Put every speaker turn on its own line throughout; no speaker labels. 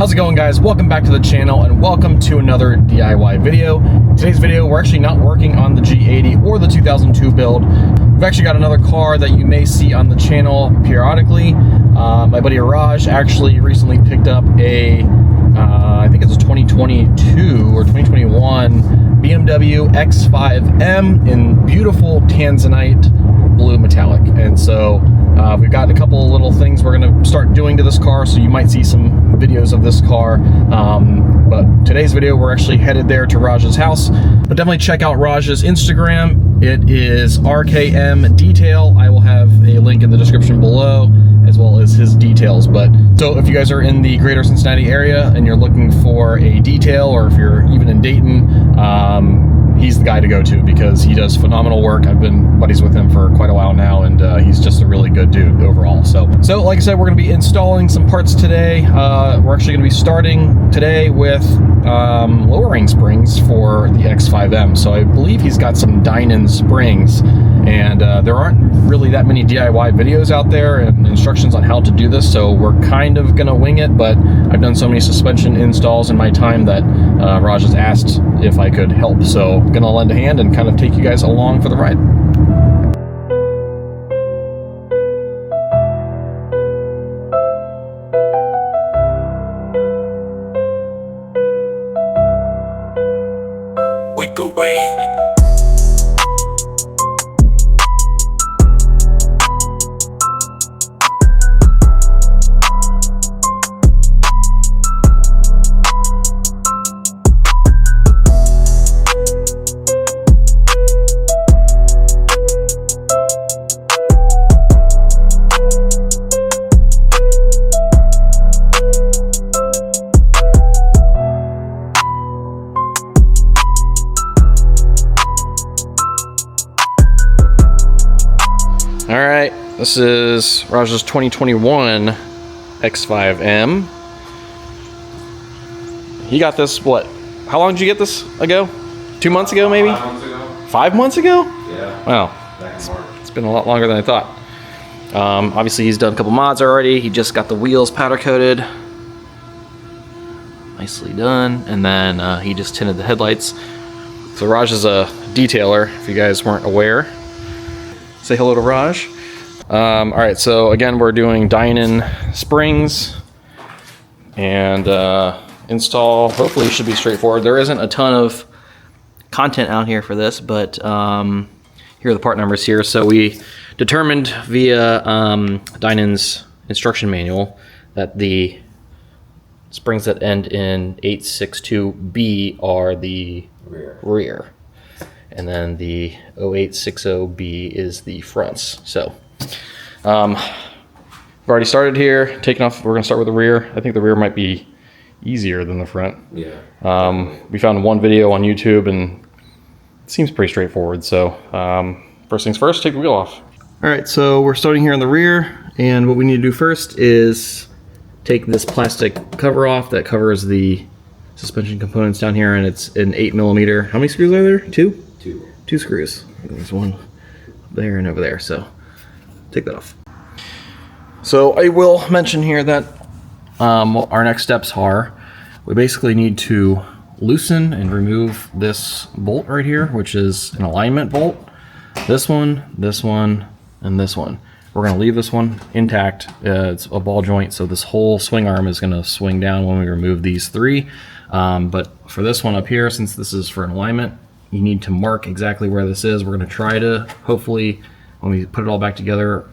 How's it going, guys? Welcome back to the channel and welcome to another DIY video. Today's video, we're actually not working on the G80 or the 2002 build. We've actually got another car that you may see on the channel periodically. My buddy Raj actually recently picked up a, I think it's a 2022 or 2021 BMW X5M in beautiful tanzanite blue metallic. And so we've got a couple of little things we're going to start doing to this car, so you might see some videos of this car. But today's video, we're actually headed there to Raj's house. But definitely check out Raj's Instagram. It is RKM Detail. I will have a link in the description below, as well as his details. But so if you guys are in the greater Cincinnati area and you're looking for a detail, or if you're even in Dayton, he's the guy to go to because he does phenomenal work. I've been buddies with him for quite a while now, and he's just a really good dude overall. So like I said, we're going to be installing some parts today. We're actually going to be starting today with lowering springs for the X5M. So I believe he's got some Dinan springs, and there aren't really that many DIY videos out there and instructions on how to do this, so we're kind of going to wing it. But I've done so many suspension installs in my time that Raj has asked if I could help, so I'm going to lend a hand and kind of take you guys along for the ride. Alright, this is Raj's 2021 X5M. He got this, what? How long did you get this ago? 2 months ago, maybe?
5 months ago.
5 months ago?
Yeah.
Wow. It's been a lot longer than I thought. Obviously, he's done a couple mods already. He just got the wheels powder coated. Nicely done. And then he just tinted the headlights. So Raj is a detailer, if you guys weren't aware. Say hello to Raj. All right, so again, we're doing Dinan springs and install. Hopefully it should be straightforward. There isn't a ton of content out here for this, but here are the part numbers here. So we determined via Dinan's instruction manual that the springs that end in 862B are the rear. And then the 0860B is the fronts. So we've already started here, taking off. We're going to start with the rear. I think the rear might be easier than the front.
Yeah.
We found one video on YouTube and it seems pretty straightforward. So first things first, take the wheel off. All right, so we're starting here on the rear, and what we need to do first is take this plastic cover off that covers the suspension components down here, and it's an 8mm. How many screws are there? Two? Two screws. There's one there and over there, so take that off. So I will mention here that what our next steps are. We basically need to loosen and remove this bolt right here, which is an alignment bolt. This one, and this one. We're going to leave this one intact. It's a ball joint, so this whole swing arm is going to swing down when we remove these three. But for this one up here, since this is for an alignment, you need to mark exactly where this is. We're going to try to, hopefully, when we put it all back together,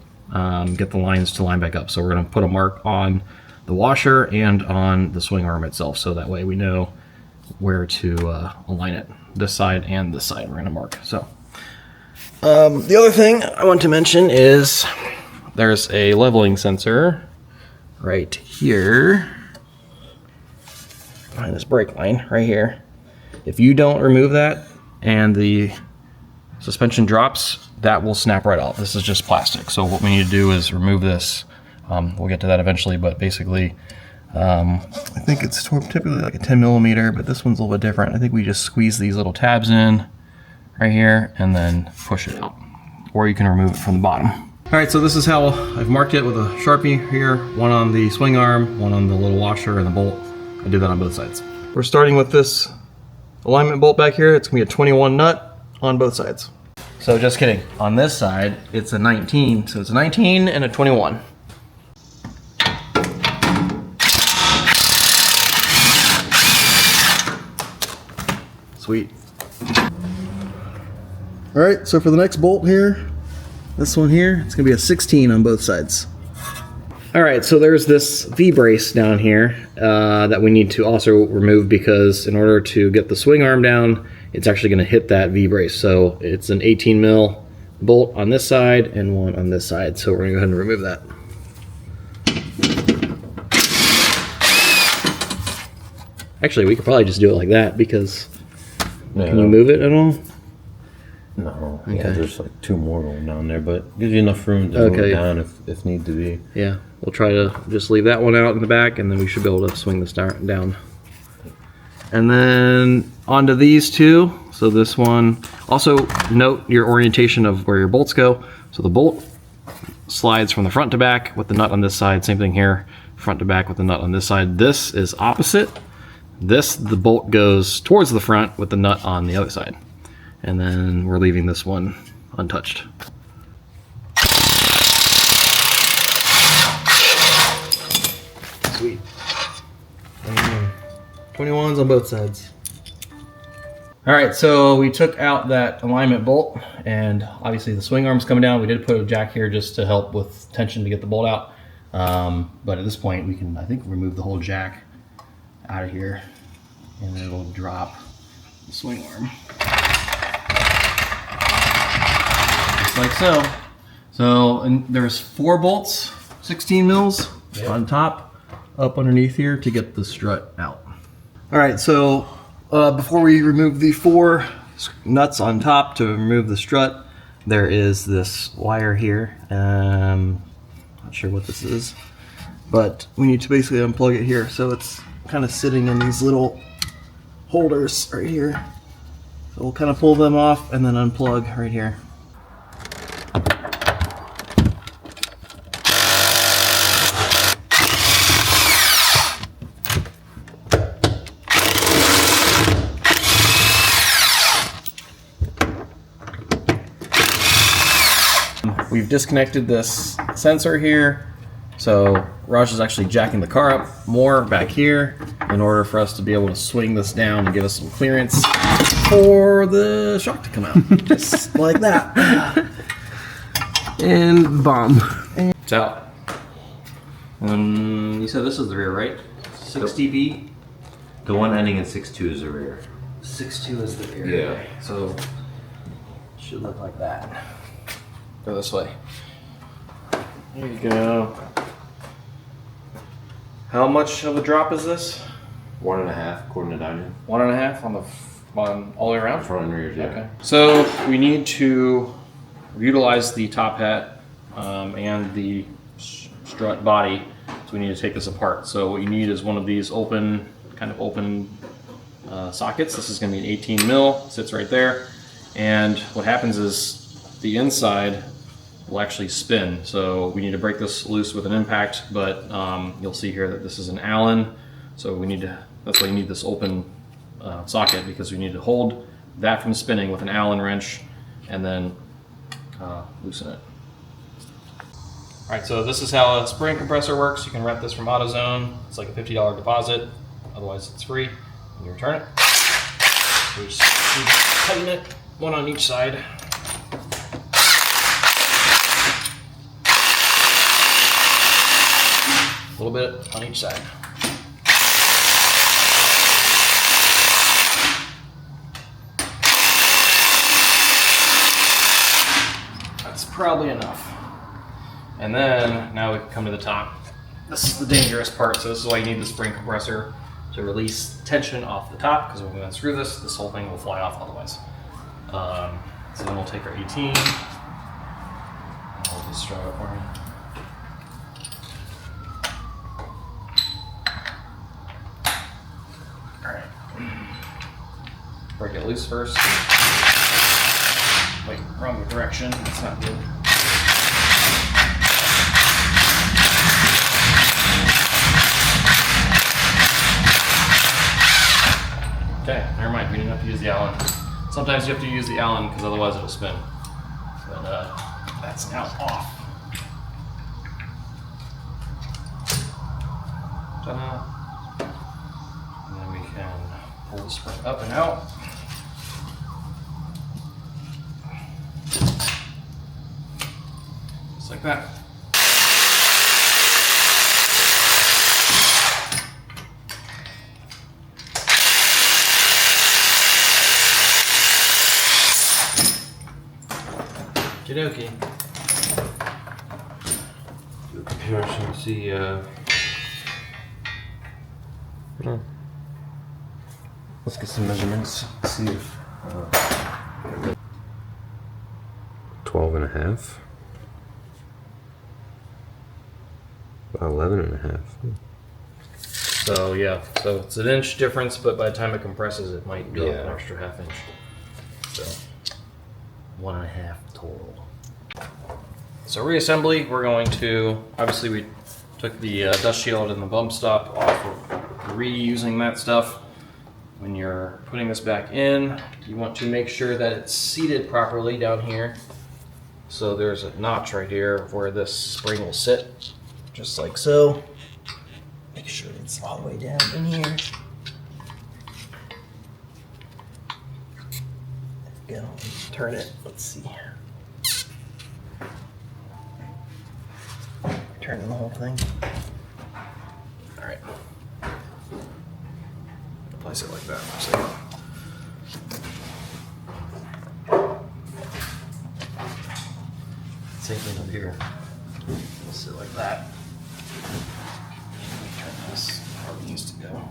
get the lines to line back up. So we're going to put a mark on the washer and on the swing arm itself, so that way we know where to align it. This side and this side we're going to mark. So the other thing I want to mention is there's a leveling sensor right here behind this brake line right here. If you don't remove that and the suspension drops, that will snap right off. This is just plastic. So what we need to do is remove this. We'll get to that eventually, but basically, I think it's typically like a 10mm, but this one's a little bit different. I think we just squeeze these little tabs in right here and then push it out. Or you can remove it from the bottom. All right, so this is how I've marked it with a Sharpie here. One on the swing arm, one on the little washer and the bolt. I did that on both sides. We're starting with this alignment bolt back here. It's gonna be a 21 nut on both sides. So just kidding. On this side, it's a 19. So it's a 19 and a 21. Sweet. All right, so for the next bolt here, this one here, it's gonna be a 16 on both sides. All right, so there's this V-brace down here that we need to also remove, because in order to get the swing arm down, it's actually gonna hit that V-brace. So it's an 18 mil bolt on this side and one on this side. So we're gonna go ahead and remove that. Actually, we could probably just do it like that, because can you move it at all?
No,
okay.
Yeah, there's like 2 more going down there, but gives you enough room to move it down if need to be.
Yeah, we'll try to just leave that one out in the back, and then we should be able to swing this down. And then onto these two. So this one, also note your orientation of where your bolts go. So the bolt slides from the front to back with the nut on this side. Same thing here, front to back with the nut on this side. This is opposite. The bolt goes towards the front with the nut on the other side. And then we're leaving this one untouched. Sweet. 21s on both sides. All right, so we took out that alignment bolt, and obviously the swing arm's coming down. We did put a jack here just to help with tension to get the bolt out. But at this point, we can, I think, remove the whole jack out of here, and it'll drop the swing arm. Just like so. So, and there's 4 bolts, 16 mils on top, up underneath here to get the strut out. All right, so before we remove the 4 nuts on top to remove the strut, there is this wire here. Not sure what this is, but we need to basically unplug it here. So it's kind of sitting in these little holders right here. So we'll kind of pull them off and then unplug right here. We've disconnected this sensor here. So Raj is actually jacking the car up more back here in order for us to be able to swing this down and give us some clearance for the shock to come out. Just like that. And bomb. It's out. You said this is the rear, right? 60B?
The one ending in 6.2 is the rear.
6.2 is the rear.
Yeah.
So it should look like that. Go this way. There you go. How much of a drop is this?
1.5 according to Dinan.
1.5 on all the way around?
Front and rear, yeah.
Okay. So we need to utilize the top hat and the strut body. So we need to take this apart. So what you need is one of these open sockets. This is going to be an 18 mil, sits right there. And what happens is the inside will actually spin. So we need to break this loose with an impact, but you'll see here that this is an Allen. So that's why you need this open socket, because we need to hold that from spinning with an Allen wrench and then loosen it. All right, so this is how a spring compressor works. You can rent this from AutoZone. It's like a $50 deposit. Otherwise it's free when you return it. So we just tighten it, one on each side. A little bit on each side. That's probably enough. And then now we can come to the top. This is the dangerous part, so this is why you need the spring compressor to release tension off the top, because when we unscrew this whole thing will fly off otherwise. So then we'll take our 18, and we'll just strut it for me. Break it loose first. Wait, wrong direction. That's not good. Okay, never mind. We didn't have to use the Allen. Sometimes you have to use the Allen because otherwise it'll spin. But that's now off. Ta-da. And then we can pull the spring up and out. Just like that. Okie
Do a comparison, see, 'Let's get some measurements, see if, 12 and a half, 11 and a half.
So yeah, so it's an inch difference, but by the time it compresses, it might go an extra half inch. So 1.5 total. So reassembly, we're going to, obviously we took the dust shield and the bump stop off. We're reusing that stuff. When you're putting this back in, you want to make sure that it's seated properly down here. So there's a notch right here where this spring will sit, just like so. Make sure it's all the way down in here. There we go. Turn it. Let's see. Turning the whole thing. All right. Place it like that for a second. Same thing up here. We'll sit like that. Turn this where it needs to go.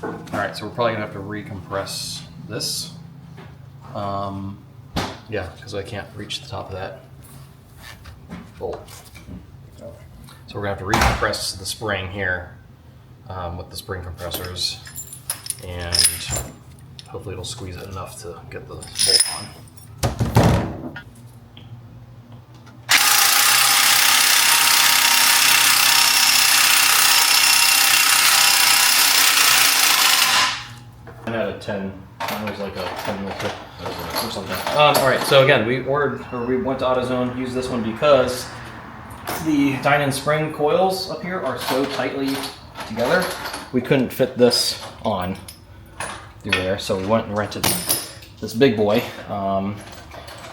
All right, so we're probably gonna have to recompress this. Yeah, because I can't reach the top of that bolt. So we're gonna have to recompress the spring here with the spring compressors, and hopefully it'll squeeze it enough to get the bolt on. Out of 10, mine was like a 10 or something. All right, so again, we went to AutoZone, used this one because the Dinan spring coils up here are so tightly together, we couldn't fit this on through there, so we went and rented this big boy.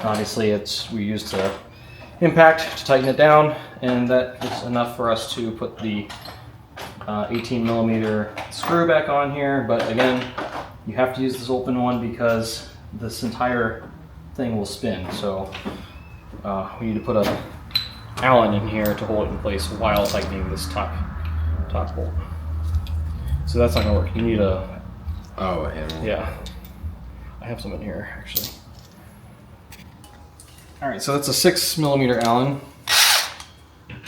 Obviously, we used the impact to tighten it down, and that is enough for us to put the 18mm screw back on here. But again, you have to use this open one because this entire thing will spin. So we need to put a Allen in here to hold it in place while tightening this top bolt. So that's not gonna work. You need a
hammer.
Yeah, I have some in here actually. All right, so that's a 6mm Allen,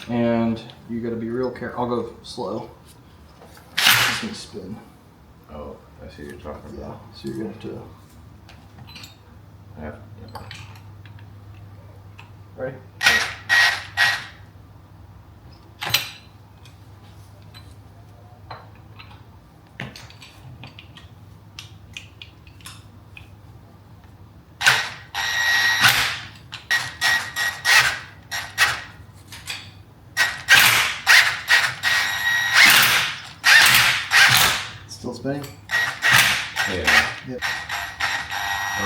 and you got to be real careful. I'll go slow. It's gonna spin.
Oh, I see what you're talking about.
So you're gonna have to. Ready? Still spinning?
Yeah.
Yep.
I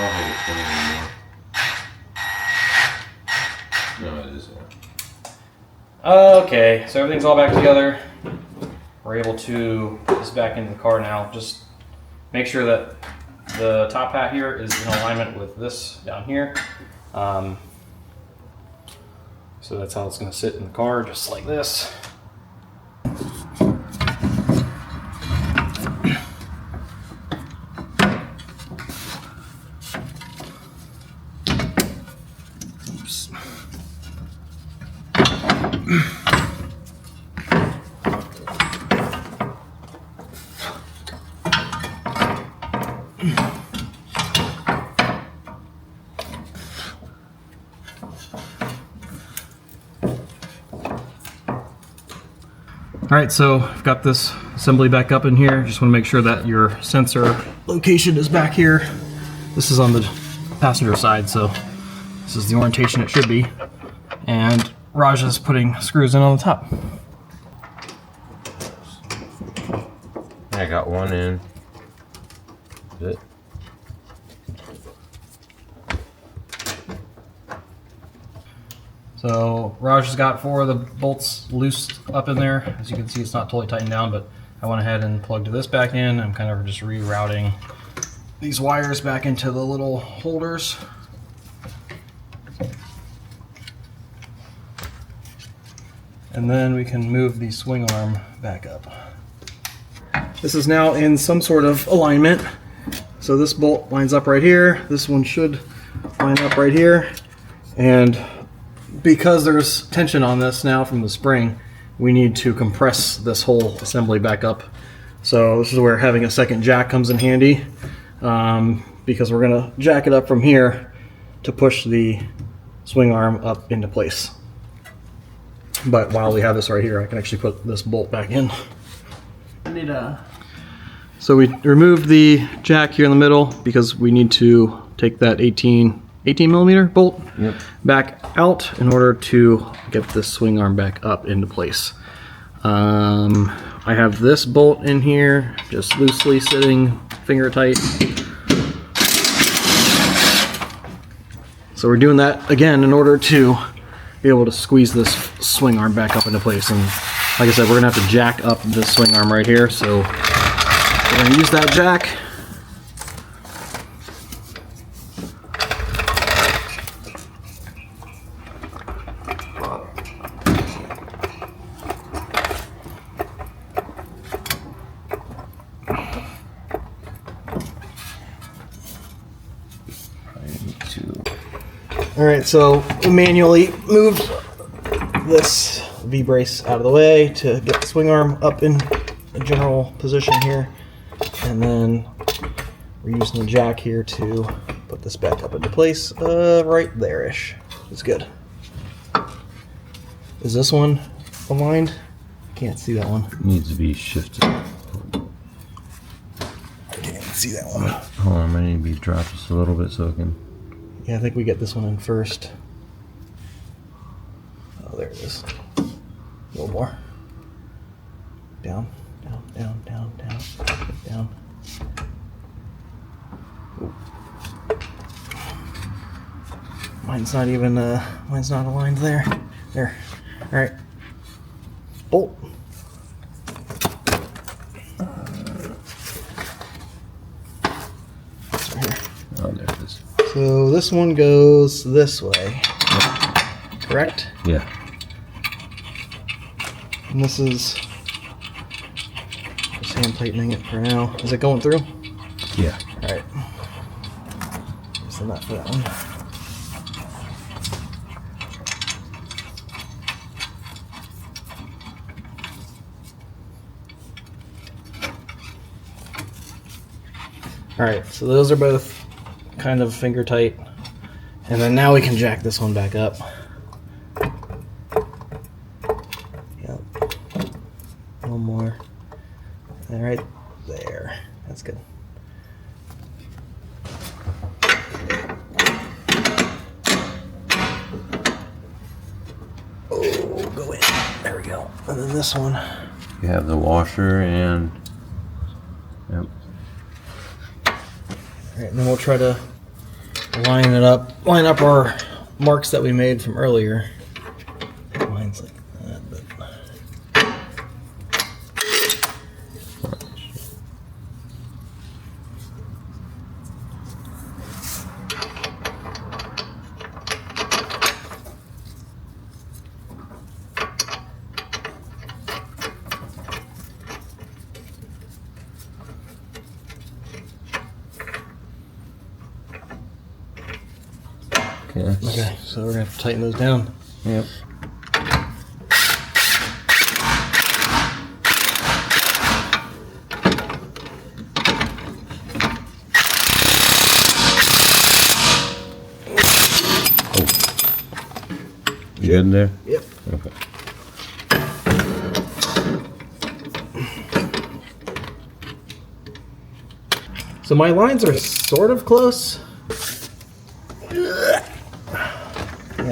don't think it's spinning anymore. No, it is.
Okay, so everything's all back together. We're able to put this back into the car now. Just make sure that the top hat here is in alignment with this down here. So that's how it's going to sit in the car, just like this. Oops. All right, so I've got this assembly back up in here. Just want to make sure that your sensor location is back here. This is on the passenger side, so this is the orientation it should be. And Raj is putting screws in on the top.
I got one in. That's it.
So Raj has got 4 of the bolts loose up in there. As you can see, it's not totally tightened down, but I went ahead and plugged this back in. I'm kind of just rerouting these wires back into the little holders. And then we can move the swing arm back up. This is now in some sort of alignment. So this bolt lines up right here. This one should line up right here. And because there's tension on this now from the spring, we need to compress this whole assembly back up. So this is where having a second jack comes in handy, because we're gonna jack it up from here to push the swing arm up into place. But while we have this right here, I can actually put this bolt back in. So we removed the jack here in the middle because we need to take that 18 millimeter bolt back out in order to get this swing arm back up into place. I have this bolt in here, just loosely sitting, finger tight. So we're doing that again in order to be able to squeeze this swing arm back up into place. And like I said, we're gonna have to jack up this swing arm right here. So we're gonna use that jack. All right, so we manually moved this V-brace out of the way to get the swing arm up in a general position here. And then we're using the jack here to put this back up into place, right there-ish. It's good. Is this one aligned? Can't see that one.
It needs to be shifted.
I can't see that one.
Hold on, I need to be dropped just a little bit so I can.
Yeah, I think we get this one in first. Oh, there it is. A little more. Down, down, down, down, down, down. Ooh. Mine's not even, mine's not aligned there. There. All right. Bolt. It's right here.
Oh, there it is.
So this one goes this way, correct?
Yeah.
And this is just hand tightening it for now. Is it going through?
Yeah.
All right. Just enough for that one. All right, so those are both kind of finger tight, and then now we can jack this one back up. Yep. One more. All right there. That's good. Oh, go in. There we go. And then this one.
You have the washer and. Yep.
All right, and then we'll try to line up our marks that we made from earlier. Mine's like that, but. Okay, so we're gonna have to tighten those down.
Yep. Oh. You good in there?
Yep.
Okay.
So my lines are sort of close. Yeah,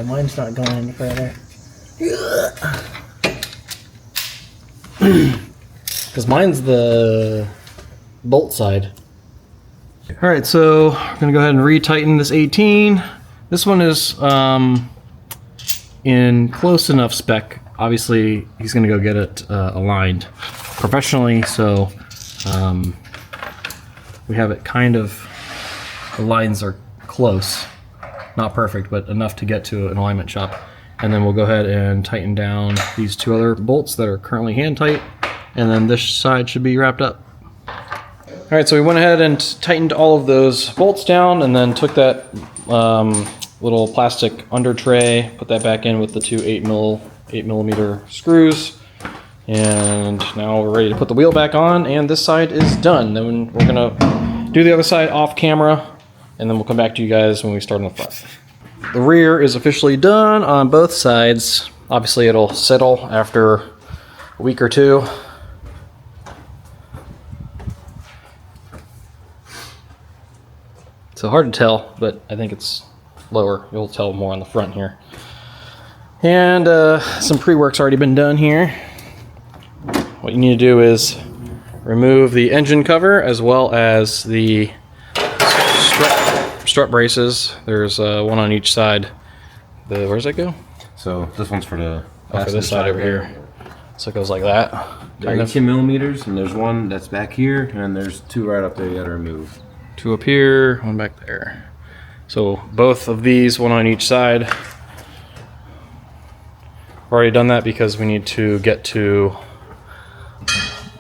mine's not going any further. Because mine's the bolt side. All right, so I'm gonna go ahead and retighten this 18. This one is in close enough spec. Obviously, he's gonna go get it aligned professionally, so we have it kind of, the lines are close. Not perfect, but enough to get to an alignment shop. And then we'll go ahead and tighten down these two other bolts that are currently hand tight, and then this side should be wrapped up. All right, so we went ahead and tightened all of those bolts down, and then took that little plastic under tray, put that back in with the two 8mm screws, and now we're ready to put the wheel back on, and this side is done. Then we're gonna do the other side off camera, and then we'll come back to you guys when we start on the front. The rear is officially done on both sides. Obviously it'll settle after a week or two. So hard to tell, but I think it's lower. You'll tell more on the front here. And some pre-work's already been done here. What you need to do is remove the engine cover as well as the strut braces. There's one on each side. Where does that go?
So this one's for the
for this side over here. So it goes like that.
They're 18mm, and there's one that's back here, and there's two right up there you gotta remove.
Two up here, one back there. So both of these, one on each side. I've already done that because we need to get to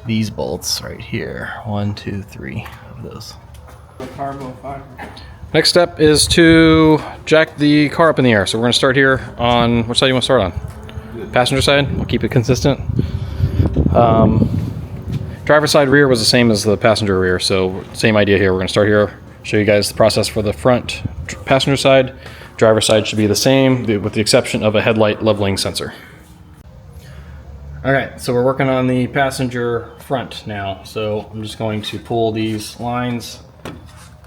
these bolts right here. 1, 2, 3 of those. Next step is to jack the car up in the air. So we're going to start here on, which side do you want to start on? Passenger side. We'll keep it consistent. Driver side rear was the same as the passenger rear, so same idea here. We're going to start here, show you guys the process for the front passenger side. Driver side should be the same, with the exception of a headlight leveling sensor. All right, so we're working on the passenger front now. So I'm just going to pull these lines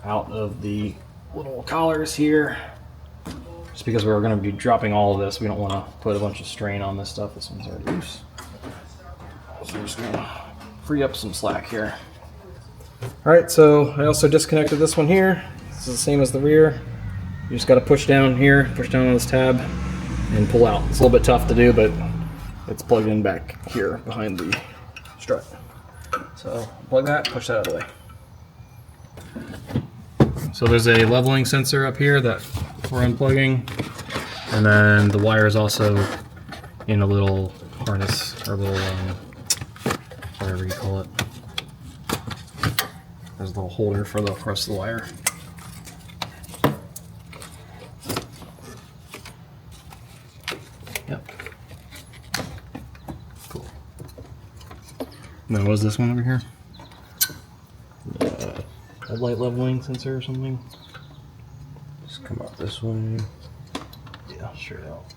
out of the little collars here, just because we're going to be dropping all of this. We don't want to put a bunch of strain on this stuff. This one's already loose. So we're just going to free up some slack here. All right, so I also disconnected this one here. This is the same as the rear. You just got to push down here, push down on this tab, and pull out. It's a little bit tough to do, but it's plugged in back here behind the strut. So plug that, push that out of the way. So there's a leveling sensor up here that we're unplugging, and then the wire is also in a little harness, or a little whatever you call it. There's a little holder for the rest of the wire. Yep. Cool. And then what is this one over here? Headlight leveling sensor or something?
Just come out this way.
Yeah, sure out.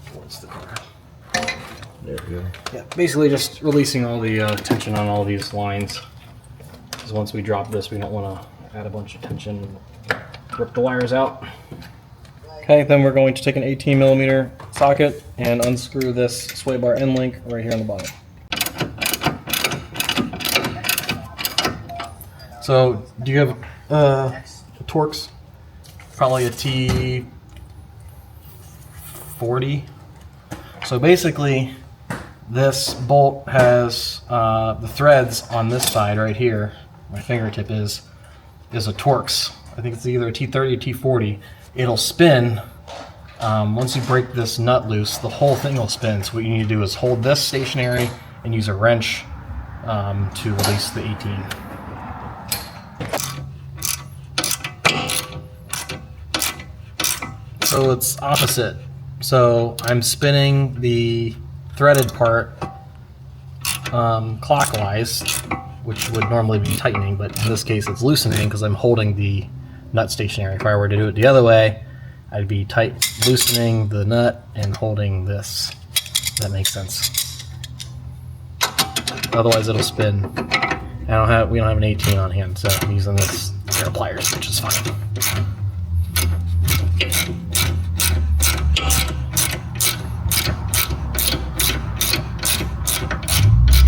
Towards the car.
There we go.
Yeah, basically just releasing all the tension on all these lines. Because once we drop this, we don't want to add a bunch of tension and rip the wires out. Okay, then we're going to take an 18mm socket and unscrew this sway bar end link right here on the bottom. So, do you have Torx? Probably a T40. So basically, this bolt has the threads on this side right here. My fingertip is a Torx. I think it's either a T30 or T40. It'll spin. Once you break this nut loose, the whole thing will spin. So what you need to do is hold this stationary and use a wrench to release the 18. So it's opposite. So I'm spinning the threaded part clockwise, which would normally be tightening, but in this case it's loosening because I'm holding the nut stationary. If I were to do it the other way, I'd be loosening the nut and holding this. If that makes sense. Otherwise it'll spin. We don't have an 18 on hand, so I'm using this pair of pliers, which is fine.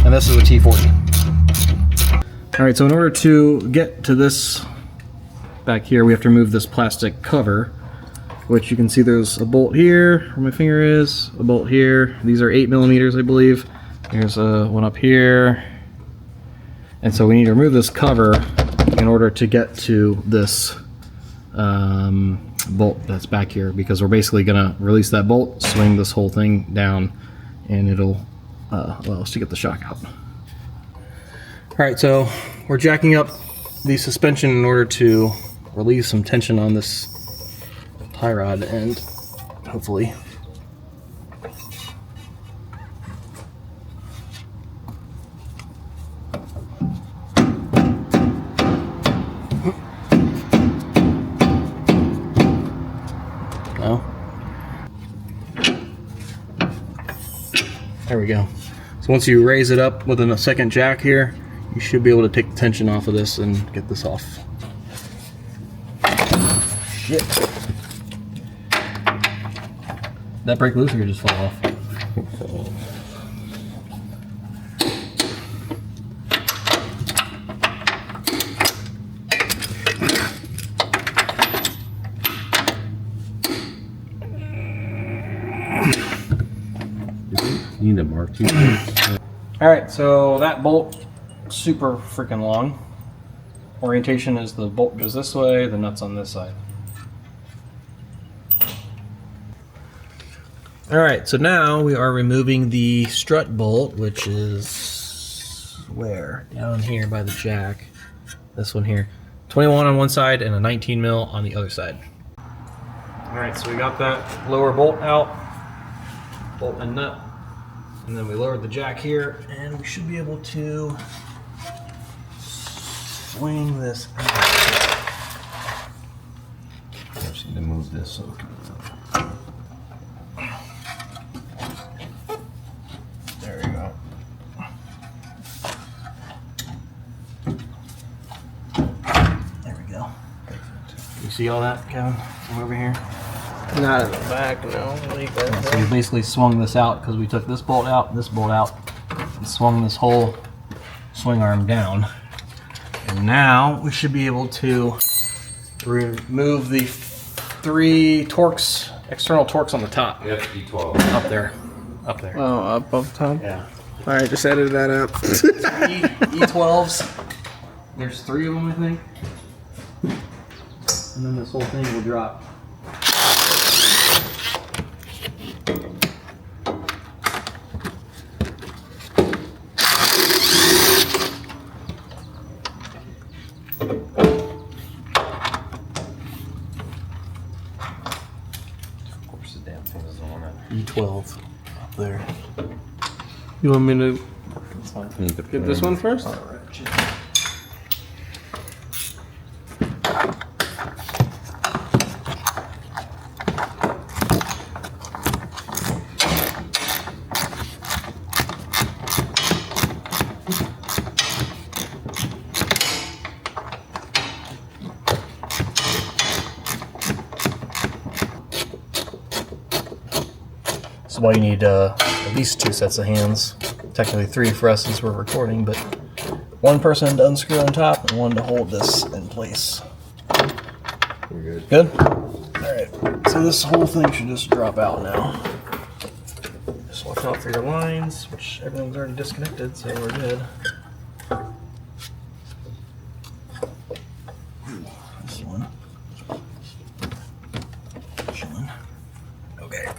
And this is a T40. All right, so in order to get to this back here, we have to remove this plastic cover, which you can see there's a bolt here where my finger is, a bolt here. These are 8mm, I believe. There's one up here. And so we need to remove this cover in order to get to this bolt that's back here, because we're basically gonna release that bolt, swing this whole thing down, and it'll allow us to get the shock out. All right, so we're jacking up the suspension in order to relieve some tension on this tie rod, and hopefully no. There we go. So once you raise it up with a second jack here, you should be able to take the tension off of this and get this off. Shit. Did that break loose or just fall off?
You need a mark too.
Alright, so that bolt, super freaking long. Orientation is the bolt goes this way, the nut's on this side. Alright, so now we are removing the strut bolt, which is where? Down here by the jack. This one here. 21 on one side and a 19mm on the other side. Alright, so we got that lower bolt out. Bolt and nut. And then we lowered the jack here, and we should be able to swing this out.
I just need to move this so
There we go. There we go. You see all that, Kevin, from over here?
Not in the back, no.
So we basically swung this out because we took this bolt out, and swung this whole swing arm down. And now we should be able to remove the 3 torques, external torques on the top.
Yep, E12.
Up there. Up there.
Oh, up top?
Yeah.
Alright, just edit that up.
E12s. There's 3 of them, I think. And then this whole thing will drop. E12 up there.
You want me to
That's fine.
get this one first?
That's why you need at least 2 sets of hands. Technically 3 for us since we're recording, but 1 person to unscrew on top and 1 to hold this in place.
We're good.
Good? Alright, so this whole thing should just drop out now. Just watch out for your lines, which everything's already disconnected, so we're good. This one. Chilling. Okay.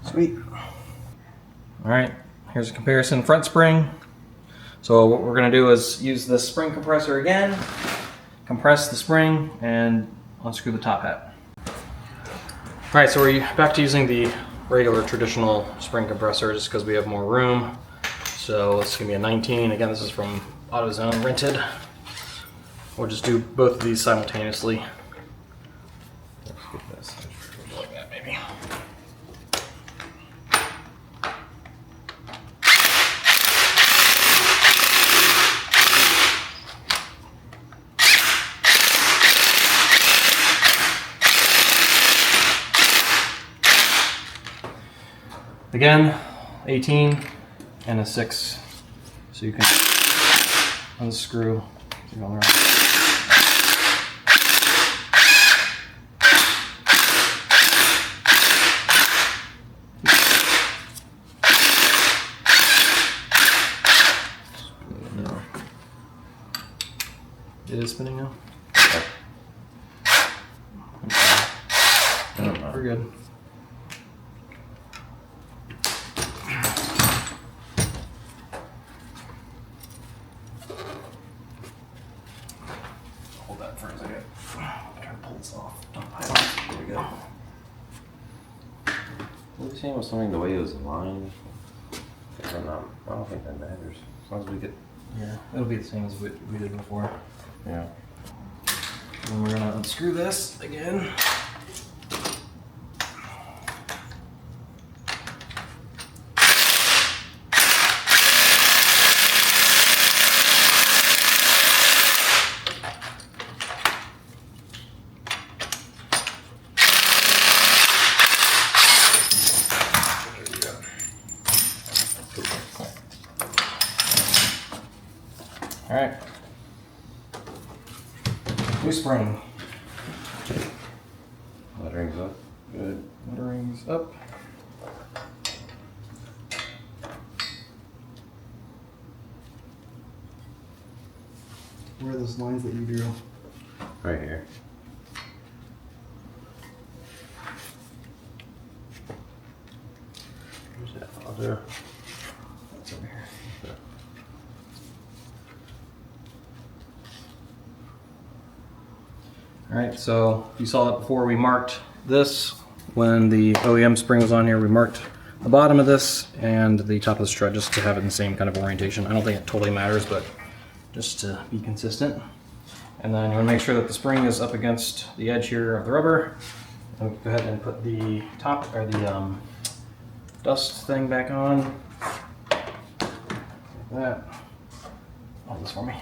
Sweet. Alright, here's a comparison front spring. So what we're going to do is use this spring compressor again, compress the spring, and unscrew the top hat. Alright, so we're back to using the regular traditional spring compressor just because we have more room. So it's going to be a 19. Again, this is from AutoZone, rented. We'll just do both of these simultaneously. Again, 18 and a 6. So you can unscrew. It is spinning now?
Okay.
We're good. Hold that for a second. I'm trying to pull this off. There we go.
What are you saying with something the way it was aligned? I don't think that matters. As long as we get.
Yeah, it'll be the same as we did before.
Yeah.
And we're gonna unscrew this again. All right. New spring.
Lettering's up. Good.
Lettering's up.
Where are those lines that you drew?
Right here. Where's that other?
That's over here. All right, so you saw that before. We marked this when the OEM spring was on here. We marked the bottom of this and the top of the strut just to have it in the same kind of orientation. I don't think it totally matters, but just to be consistent. And then you want to make sure that the spring is up against the edge here of the rubber. And go ahead and put the top or the dust thing back on. Like that. Hold this for me.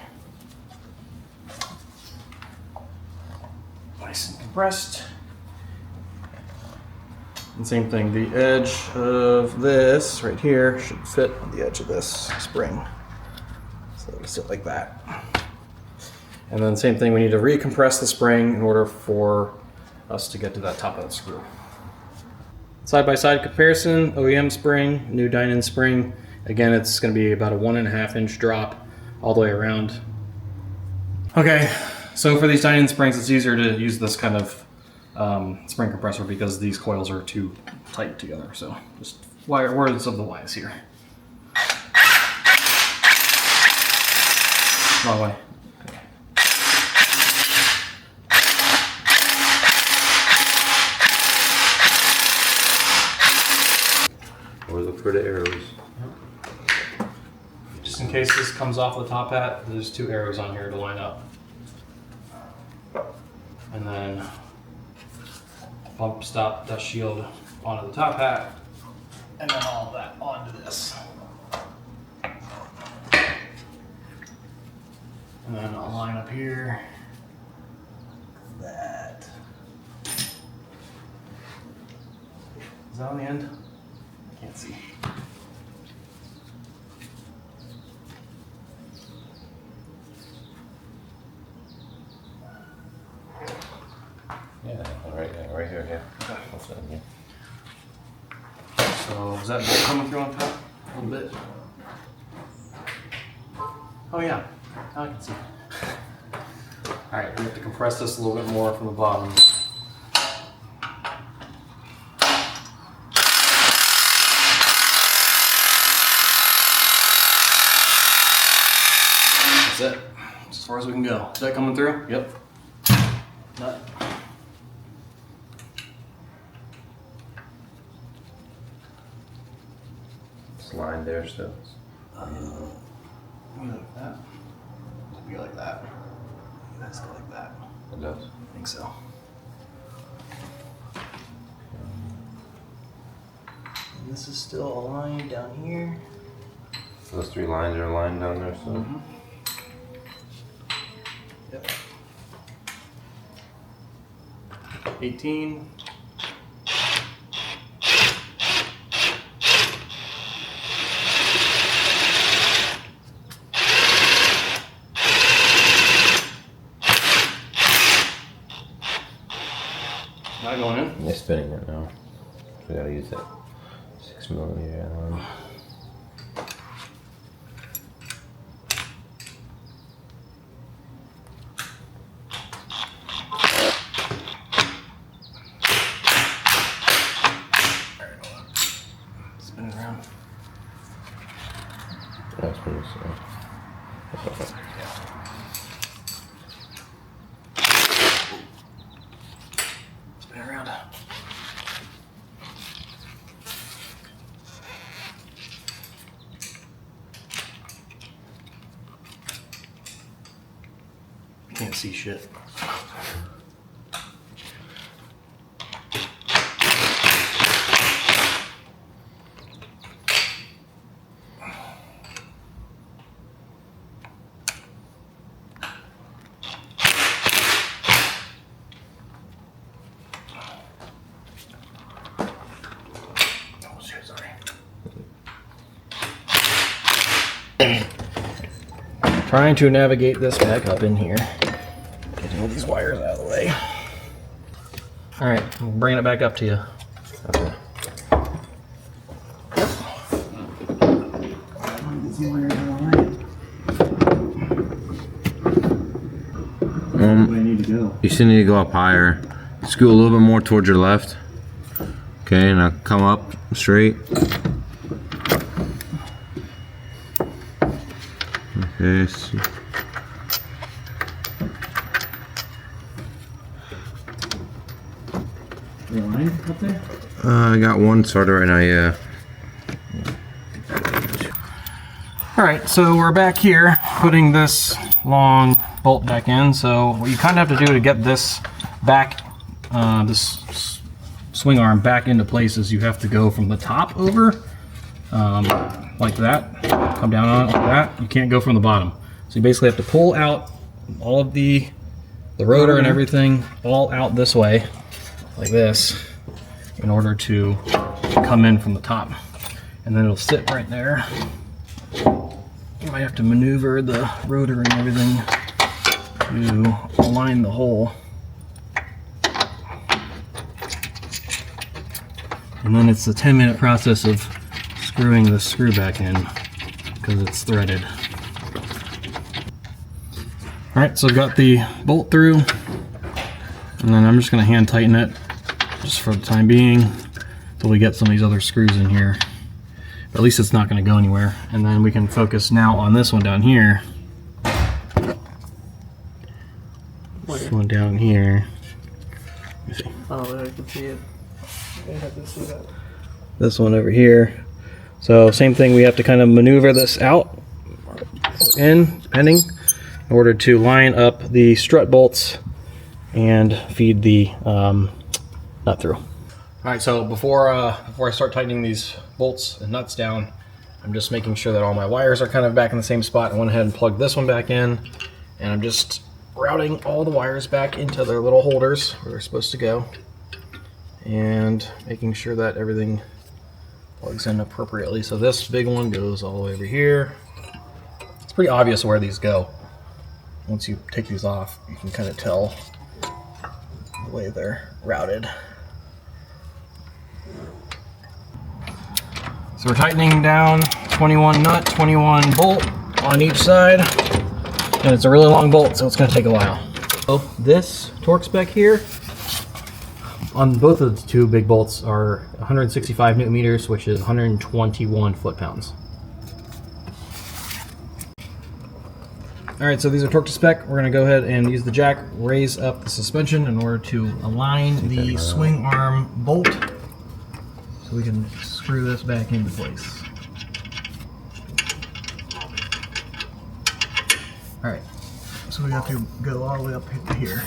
Nice and compressed. And same thing, the edge of this right here should fit on the edge of this spring. So it'll sit like that. And then same thing, we need to recompress the spring in order for us to get to that top of the screw. Side-by-side comparison, OEM spring, new Dinan spring. Again, it's going to be about a 1.5 inch drop all the way around. Okay, so for these Dinan springs, it's easier to use this kind of spring compressor because these coils are too tight together. So just words of the wise here. Wrong way.
Or look for the arrows.
Just in case this comes off the top hat, there's 2 arrows on here to line up. And then bump stop dust shield onto the top hat, and then all of that onto this. And then I'll line up here. That. Is that on the end? I can't see.
Yeah, right here, yeah. That's it, yeah.
So is that bolt coming through on top a little bit? Oh yeah, now I can see. All right, we have to compress this a little bit more from the bottom. That's it. As far as we can go. Is that coming through? Yep. Nut.
It's lined there still.
Maybe like that. Maybe like that. That's go like that.
It does.
I think so. And this is still aligned down here.
Those 3 lines are aligned down there, so.
Mm-hmm. Yep. 18. Not going in?
It's spinning right now. We gotta use that 6mm Allen.
Spin it around.
That's pretty slow. That's okay.
Spin it around. Can't see shit. Trying to navigate this back up in here. Getting all these wires out of the way. Alright, I'm bringing it back up to you.
Okay.
Where do I need to go?
You still need to go up higher. Scoot a little bit more towards your left. Okay, now come up straight. Okay.
The line up there?
I got one started right now, yeah.
Alright, so we're back here putting this long bolt back in. So what you kind of have to do to get this back, this swing arm back into place is you have to go from the top over, like that, come down on it like that. You can't go from the bottom. So you basically have to pull out all of the rotor and everything all out this way, like this, in order to come in from the top. And then it'll sit right there. You might have to maneuver the rotor and everything to align the hole. And then it's a 10-minute process of screwing the screw back in because it's threaded. Alright, so I've got the bolt through, and then I'm just going to hand tighten it just for the time being until we get some of these other screws in here. But at least it's not going to go anywhere. And then we can focus now on this one down here. This one down here. Let me see.
Oh, I can see it. I have to see that.
This one over here. So same thing, we have to kind of maneuver this out or in, depending, in order to line up the strut bolts and feed the nut through. All right, so before I start tightening these bolts and nuts down, I'm just making sure that all my wires are kind of back in the same spot. I went ahead and plugged this one back in, and I'm just routing all the wires back into their little holders where they're supposed to go, and making sure that everything plugs in appropriately. So this big one goes all the way over here. It's pretty obvious where these go. Once you take these off, you can kind of tell the way they're routed. So we're tightening down 21 nut, 21 bolt on each side, and it's a really long bolt, so it's going to take a while. So this torque spec here on both of the two big bolts are 165 newton meters, which is 121 foot-pounds. All right, so these are torque to spec. We're going to go ahead and use the jack, raise up the suspension in order to align the swing arm bolt so we can screw this back into place. All right, so we have to go all the way up to here.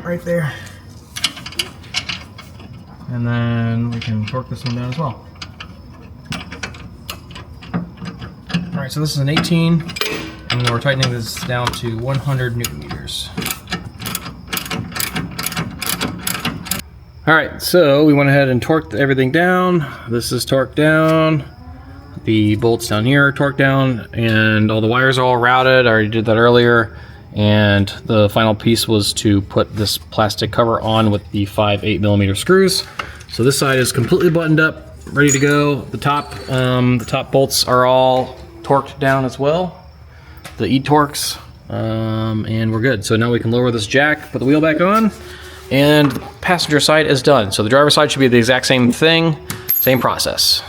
Right there. And then we can torque this one down as well. Alright, so this is an 18, and then we're tightening this down to 100 newton meters. All right, so we went ahead and torqued everything down. This is torqued down. The bolts down here are torqued down, and all the wires are all routed. I already did that earlier. And the final piece was to put this plastic cover on with the 5 8mm screws. So this side is completely buttoned up, ready to go. The top bolts are all torqued down as well, the E-torques, and we're good. So now we can lower this jack, put the wheel back on, and the passenger side is done. So the driver's side should be the exact same thing, same process.